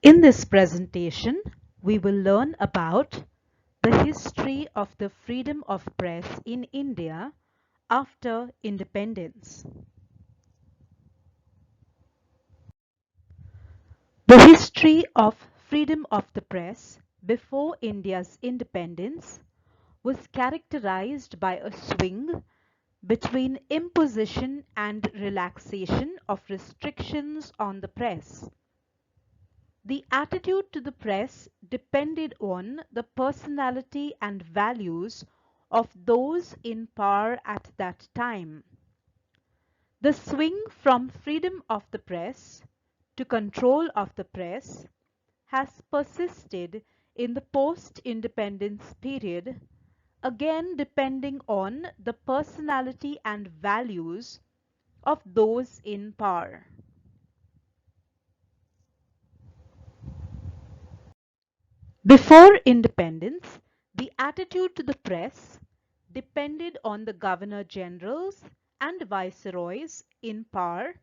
In this presentation, we will learn about the history of the freedom of press in India after independence. The history of freedom of the press before India's independence was characterized by a swing between imposition and relaxation of restrictions on the press. The attitude to the press depended on the personality and values of those in power at that time. The swing from freedom of the press to control of the press has persisted in the post-independence period, again depending on the personality and values of those in power. Before independence, the attitude to the press depended on the governor-generals and viceroys in power,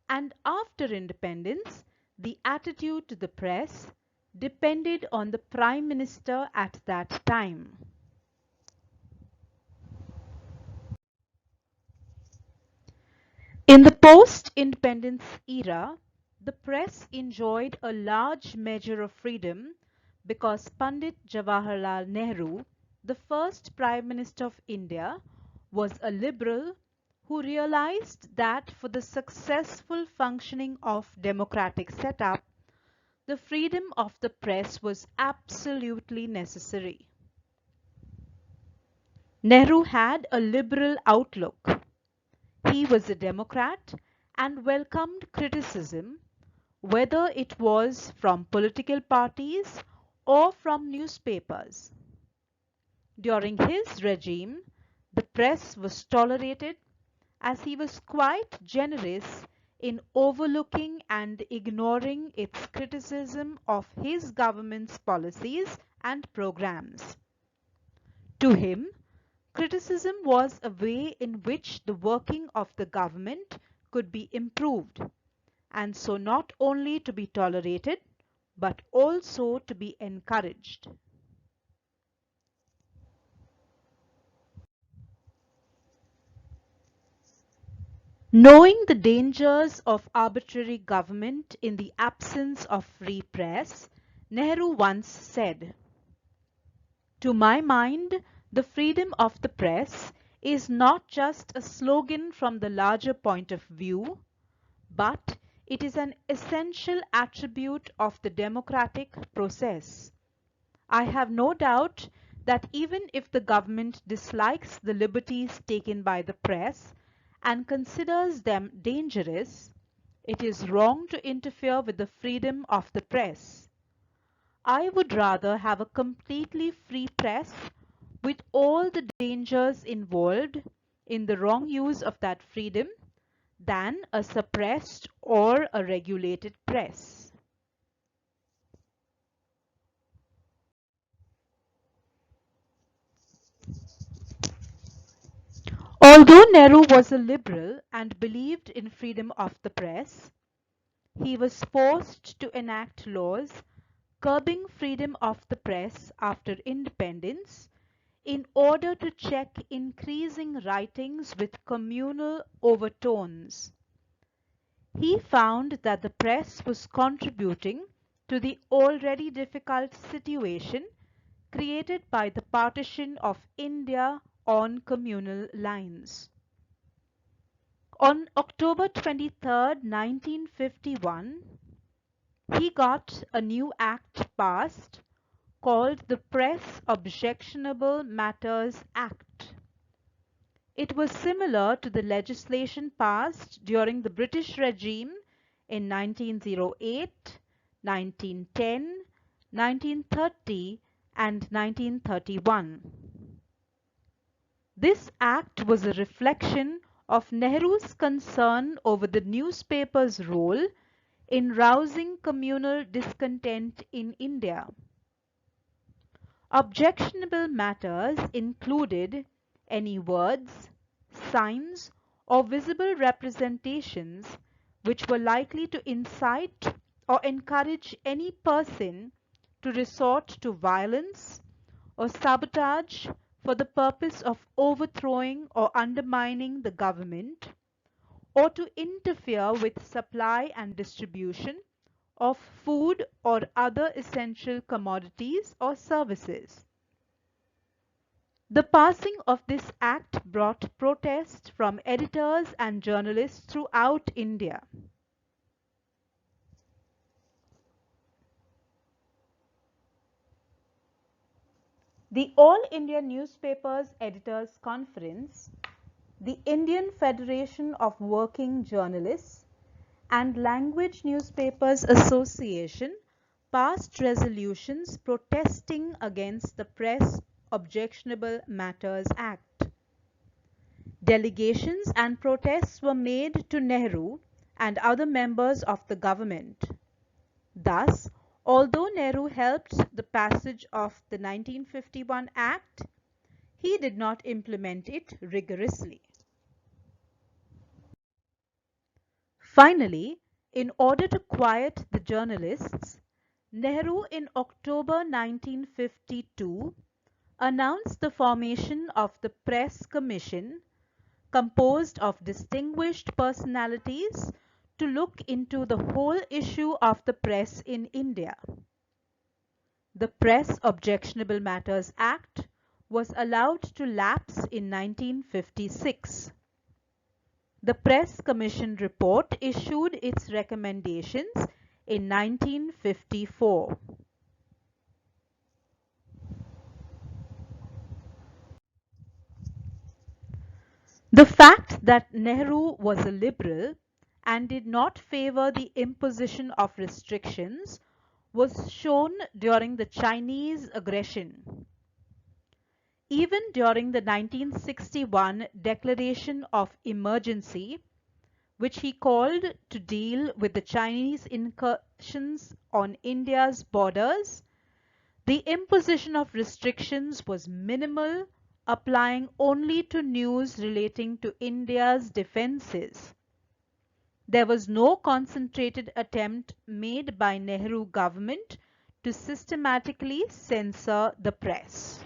and after independence, the attitude to the press depended on the prime minister at that time. In the post-independence era, the press enjoyed a large measure of freedom because Pandit Jawaharlal Nehru, the first Prime Minister of India, was a liberal who realized that for the successful functioning of democratic setup, the freedom of the press was absolutely necessary. Nehru had a liberal outlook. He was a Democrat and welcomed criticism, whether it was from political parties or from newspapers. During his regime, the press was tolerated as he was quite generous in overlooking and ignoring its criticism of his government's policies and programs. To him, criticism was a way in which the working of the government could be improved, and so not only to be tolerated, but also to be encouraged. Knowing the dangers of arbitrary government in the absence of free press, Nehru once said, "To my mind, the freedom of the press is not just a slogan from the larger point of view, but it is an essential attribute of the democratic process. I have no doubt that even if the government dislikes the liberties taken by the press and considers them dangerous, it is wrong to interfere with the freedom of the press. I would rather have a completely free press with all the dangers involved in the wrong use of that freedom than a suppressed or a regulated press." Although Nehru was a liberal and believed in freedom of the press, he was forced to enact laws curbing freedom of the press after independence in order to check increasing writings with communal overtones. He found that the press was contributing to the already difficult situation created by the partition of India on communal lines. On October 23, 1951, he got a new act passed called the Press Objectionable Matters Act. It was similar to the legislation passed during the British regime in 1908, 1910, 1930 and 1931. This act was a reflection of Nehru's concern over the newspaper's role in rousing communal discontent in India. Objectionable matters included any words, signs, or visible representations which were likely to incite or encourage any person to resort to violence or sabotage for the purpose of overthrowing or undermining the government, or to interfere with supply and distribution of food or other essential commodities or services. The passing of this act brought protest from editors and journalists throughout India. The All India Newspapers Editors Conference, the Indian Federation of Working Journalists, and Language Newspapers Association passed resolutions protesting against the Press Objectionable Matters Act. Delegations and protests were made to Nehru and other members of the government. Thus, although Nehru helped the passage of the 1951 Act, he did not implement it rigorously. Finally, in order to quiet the journalists, Nehru in October 1952 announced the formation of the Press Commission, composed of distinguished personalities, to look into the whole issue of the press in India. The Press Objectionable Matters Act was allowed to lapse in 1956. The Press Commission report issued its recommendations in 1954. The fact that Nehru was a liberal and did not favor the imposition of restrictions was shown during the Chinese aggression. Even during the 1961 Declaration of Emergency, which he called to deal with the Chinese incursions on India's borders, the imposition of restrictions was minimal, applying only to news relating to India's defenses. There was no concentrated attempt made by Nehru government to systematically censor the press.